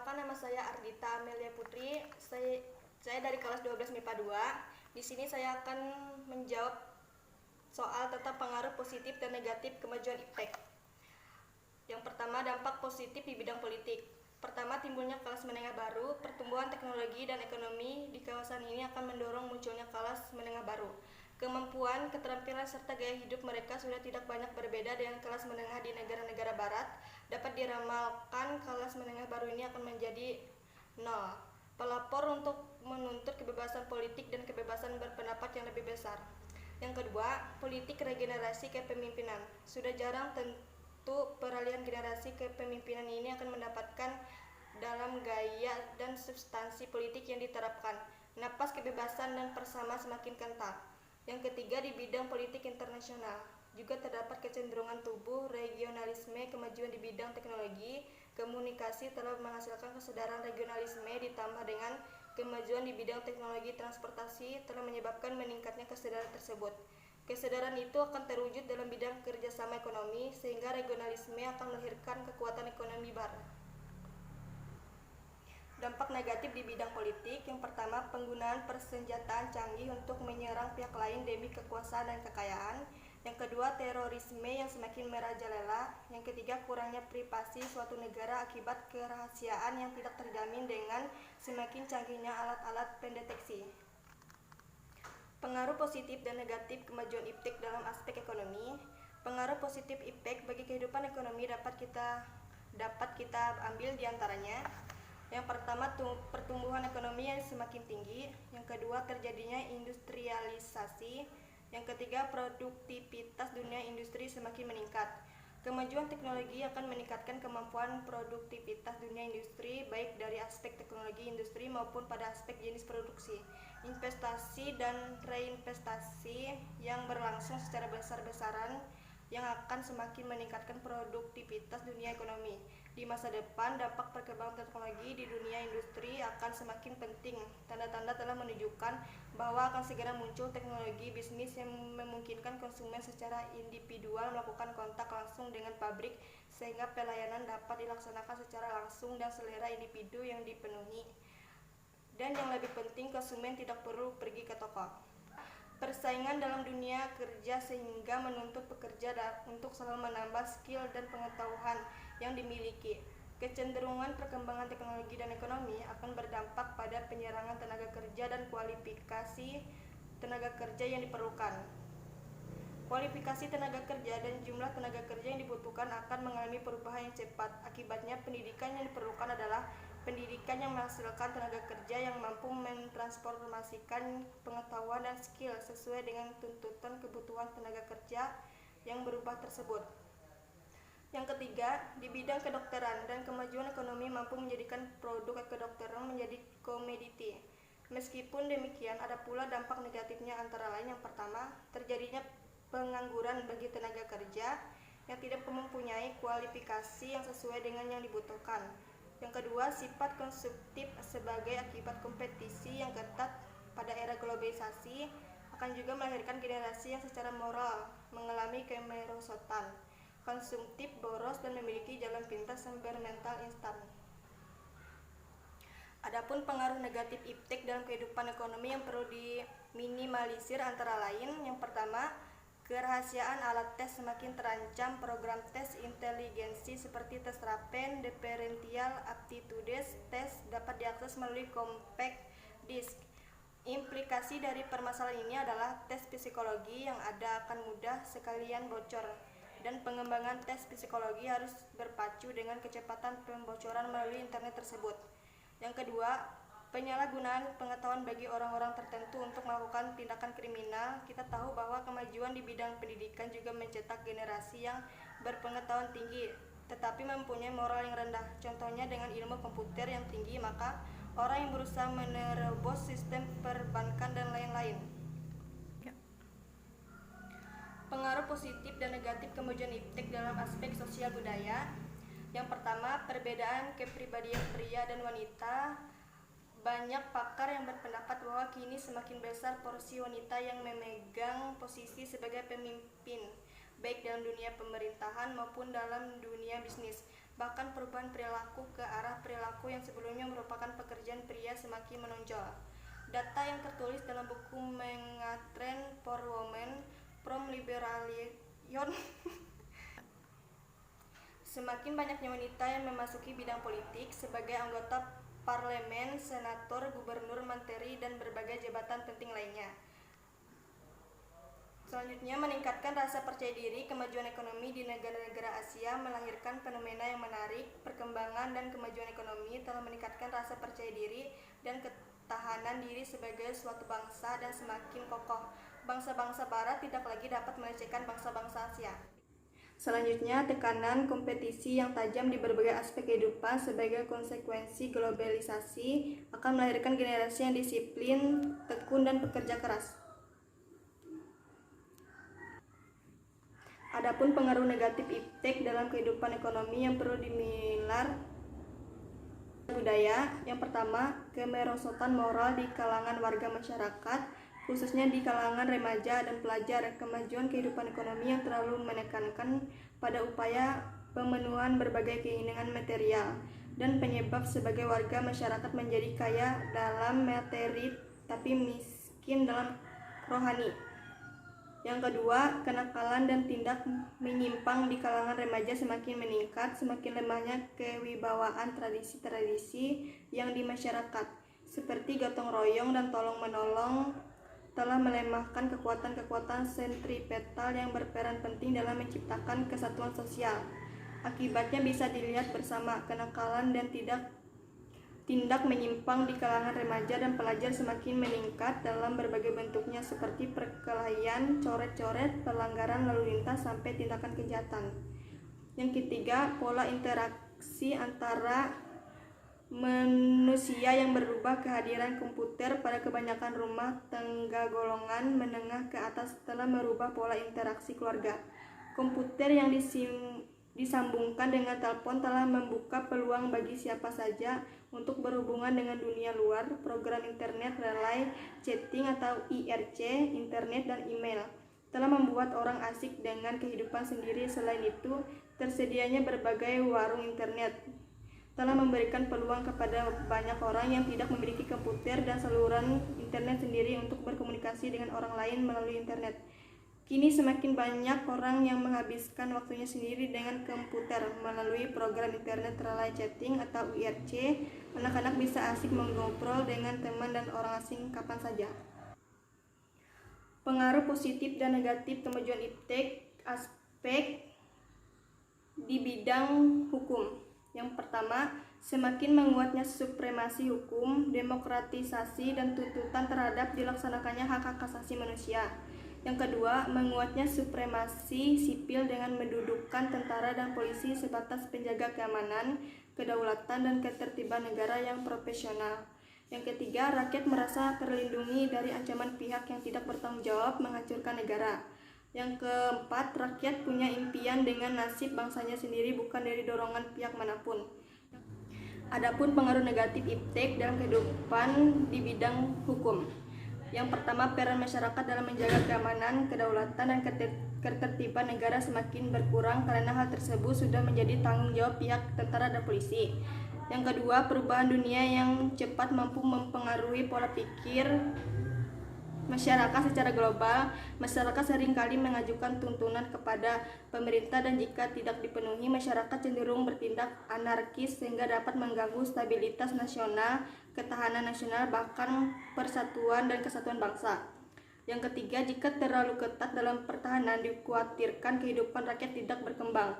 Perkenalkan, nama saya Ardita Amelia Putri. Saya dari kelas 12 MIPA 2. Di sini saya akan menjawab soal tentang pengaruh positif dan negatif kemajuan iptek. Yang pertama, dampak positif di bidang politik. Pertama, timbulnya kelas menengah baru. Pertumbuhan teknologi dan ekonomi di kawasan ini akan mendorong munculnya kelas menengah baru. Kemampuan, keterampilan, serta gaya hidup mereka sudah tidak banyak berbeda dengan kelas menengah di negara-negara barat. Dapat diramalkan kelas menengah baru ini akan menjadi nol. Pelapor untuk menuntut kebebasan politik dan kebebasan berpendapat yang lebih besar. Yang kedua, politik regenerasi kepemimpinan. Sudah jarang tentu peralihan generasi kepemimpinan ini akan mendapatkan dalam gaya dan substansi politik yang diterapkan. Napas kebebasan dan persama semakin kental. Yang ketiga, di bidang politik internasional juga terdapat kecenderungan tubuh regionalisme. Kemajuan di bidang teknologi komunikasi telah menghasilkan kesadaran regionalisme ditambah dengan kemajuan di bidang teknologi transportasi telah menyebabkan meningkatnya kesadaran tersebut. Kesadaran itu akan terwujud dalam bidang kerjasama ekonomi sehingga regionalisme akan melahirkan kekuatan ekonomi baru. Dampak negatif di bidang politik. Yang pertama, penggunaan persenjataan canggih untuk menyerang pihak lain demi kekuasaan dan kekayaan. Yang kedua, terorisme yang semakin merajalela. Yang ketiga, kurangnya privasi suatu negara akibat kerahasiaan yang tidak terjamin dengan semakin canggihnya alat-alat pendeteksi. Pengaruh positif dan negatif kemajuan iptek dalam aspek ekonomi. Pengaruh positif iptek bagi kehidupan ekonomi dapat kita ambil diantaranya. Yang pertama, pertumbuhan ekonomi yang semakin tinggi. Yang kedua, terjadinya industrialisasi. Yang ketiga, produktivitas dunia industri semakin meningkat. Kemajuan teknologi akan meningkatkan kemampuan produktivitas dunia industri baik dari aspek teknologi industri maupun pada aspek jenis produksi. Investasi dan reinvestasi yang berlangsung secara besar-besaran yang akan semakin meningkatkan produktivitas dunia ekonomi. Di masa depan, dampak perkembangan teknologi di dunia industri akan semakin penting. Tanda-tanda telah menunjukkan bahwa akan segera muncul teknologi bisnis yang memungkinkan konsumen secara individual melakukan kontak langsung dengan pabrik sehingga pelayanan dapat dilaksanakan secara langsung dan selera individu yang dipenuhi. Dan yang lebih penting, konsumen tidak perlu pergi ke toko. Persaingan dalam dunia kerja sehingga menuntut pekerja untuk selalu menambah skill dan pengetahuan yang dimiliki. Kecenderungan perkembangan teknologi dan ekonomi akan berdampak pada penyerangan tenaga kerja dan kualifikasi tenaga kerja yang diperlukan. Kualifikasi tenaga kerja dan jumlah tenaga kerja yang dibutuhkan akan mengalami perubahan yang cepat. Akibatnya, pendidikan yang diperlukan adalah pendidikan yang menghasilkan tenaga kerja yang mampu mentransformasikan pengetahuan dan skill sesuai dengan tuntutan kebutuhan tenaga kerja yang berubah tersebut. Yang ketiga, di bidang kedokteran dan kemajuan ekonomi mampu menjadikan produk kedokteran menjadi komoditi. Meskipun demikian, ada pula dampak negatifnya antara lain. Yang pertama, terjadinya pengangguran bagi tenaga kerja yang tidak mempunyai kualifikasi yang sesuai dengan yang dibutuhkan. Yang kedua, sifat konsumtif sebagai akibat kompetisi yang ketat pada era globalisasi akan juga melahirkan generasi yang secara moral mengalami kemerosotan, konsumtif, boros, dan memiliki jalan pintas yang bermental instan. Adapun pengaruh negatif iptek dalam kehidupan ekonomi yang perlu diminimalisir antara lain. Yang pertama, kerahasiaan alat tes semakin terancam. Program tes inteligensi seperti tes Rapen, Differential Aptitudes Test dapat diakses melalui compact disk. Implikasi dari permasalahan ini adalah tes psikologi yang ada akan mudah sekalian bocor, dan pengembangan tes psikologi harus berpacu dengan kecepatan pembocoran melalui internet tersebut. Yang kedua, penyalahgunaan pengetahuan bagi orang-orang tertentu untuk melakukan tindakan kriminal. Kita tahu bahwa kemajuan di bidang pendidikan juga mencetak generasi yang berpengetahuan tinggi tetapi mempunyai moral yang rendah. Contohnya dengan ilmu komputer yang tinggi, maka orang yang berusaha menerobos sistem perbankan dan lain-lain. Pengaruh positif dan negatif kemajuan iptek dalam aspek sosial budaya. Yang pertama, perbedaan kepribadian pria dan wanita. Banyak pakar yang berpendapat bahwa kini semakin besar porsi wanita yang memegang posisi sebagai pemimpin, baik dalam dunia pemerintahan maupun dalam dunia bisnis. Bahkan perubahan perilaku ke arah perilaku sembako yang sebelumnya merupakan pekerjaan pria semakin menonjol. Data yang tertulis dalam buku Megatrend for Women from Liberation semakin banyaknya wanita yang memasuki bidang politik sebagai anggota parlemen, senator, gubernur, menteri, dan berbagai jabatan penting lainnya. Selanjutnya, meningkatkan rasa percaya diri. Kemajuan ekonomi di negara-negara Asia melahirkan fenomena yang menarik. Perkembangan dan kemajuan ekonomi telah meningkatkan rasa percaya diri dan ketahanan diri sebagai suatu bangsa dan semakin kokoh. Bangsa-bangsa Barat tidak lagi dapat melecehkan bangsa-bangsa Asia. Selanjutnya, tekanan kompetisi yang tajam di berbagai aspek kehidupan sebagai konsekuensi globalisasi akan melahirkan generasi yang disiplin, tekun, dan pekerja keras. Adapun pengaruh negatif iptek dalam kehidupan ekonomi yang perlu dimilar budaya. Yang pertama, kemerosotan moral di kalangan warga masyarakat, khususnya di kalangan remaja dan pelajar. Kemajuan kehidupan ekonomi yang terlalu menekankan pada upaya pemenuhan berbagai keinginan material dan penyebab sebagai warga masyarakat menjadi kaya dalam materi tapi miskin dalam rohani. Yang kedua, kenakalan dan tindak menyimpang di kalangan remaja semakin meningkat, semakin lemahnya kewibawaan tradisi-tradisi yang di masyarakat, seperti gotong royong dan tolong menolong, telah melemahkan kekuatan-kekuatan sentripetal yang berperan penting dalam menciptakan kesatuan sosial. Akibatnya bisa dilihat bersama, kenakalan dan tindak menyimpang di kalangan remaja dan pelajar semakin meningkat dalam berbagai bentuknya seperti perkelahian, coret-coret, pelanggaran lalu lintas sampai tindakan kejahatan. Yang ketiga, pola interaksi antara manusia yang berubah. Kehadiran komputer pada kebanyakan rumah tangga golongan menengah ke atas telah merubah pola interaksi keluarga. Komputer yang disambungkan dengan telepon telah membuka peluang bagi siapa saja untuk berhubungan dengan dunia luar. Program internet, relay, chatting atau IRC, internet dan email telah membuat orang asik dengan kehidupan sendiri. Selain itu, tersedianya berbagai warung internet telah memberikan peluang kepada banyak orang yang tidak memiliki komputer dan saluran internet sendiri untuk berkomunikasi dengan orang lain melalui internet. Kini semakin banyak orang yang menghabiskan waktunya sendiri dengan komputer. Melalui program internet relay chatting atau IRC, anak-anak bisa asik mengobrol dengan teman dan orang asing kapan saja. Pengaruh positif dan negatif kemajuan iptek aspek di bidang hukum. Yang pertama, semakin menguatnya supremasi hukum, demokratisasi dan tuntutan terhadap dilaksanakannya hak asasi manusia. Yang kedua, menguatnya supremasi sipil dengan mendudukkan tentara dan polisi sebatas penjaga keamanan, kedaulatan, dan ketertiban negara yang profesional. Yang ketiga, rakyat merasa terlindungi dari ancaman pihak yang tidak bertanggung jawab menghancurkan negara. Yang keempat, rakyat punya impian dengan nasib bangsanya sendiri, bukan dari dorongan pihak manapun. Adapun pengaruh negatif iptek dalam kehidupan di bidang hukum. Yang pertama, peran masyarakat dalam menjaga keamanan, kedaulatan, dan ketertiban negara semakin berkurang karena hal tersebut sudah menjadi tanggung jawab pihak tentara dan polisi. Yang kedua, perubahan dunia yang cepat mampu mempengaruhi pola pikir masyarakat secara global. Masyarakat seringkali mengajukan tuntunan kepada pemerintah dan jika tidak dipenuhi, masyarakat cenderung bertindak anarkis sehingga dapat mengganggu stabilitas nasional, ketahanan nasional, bahkan persatuan dan kesatuan bangsa. Yang ketiga, jika terlalu ketat dalam pertahanan, dikhawatirkan kehidupan rakyat tidak berkembang.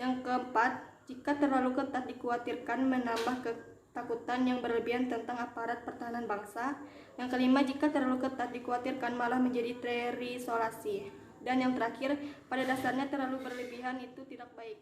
Yang keempat, jika terlalu ketat dikhawatirkan menambah ketakutan yang berlebihan tentang aparat pertahanan bangsa. Yang kelima, jika terlalu ketat dikhawatirkan malah menjadi terisolasi. Dan yang terakhir, pada dasarnya terlalu berlebihan itu tidak baik.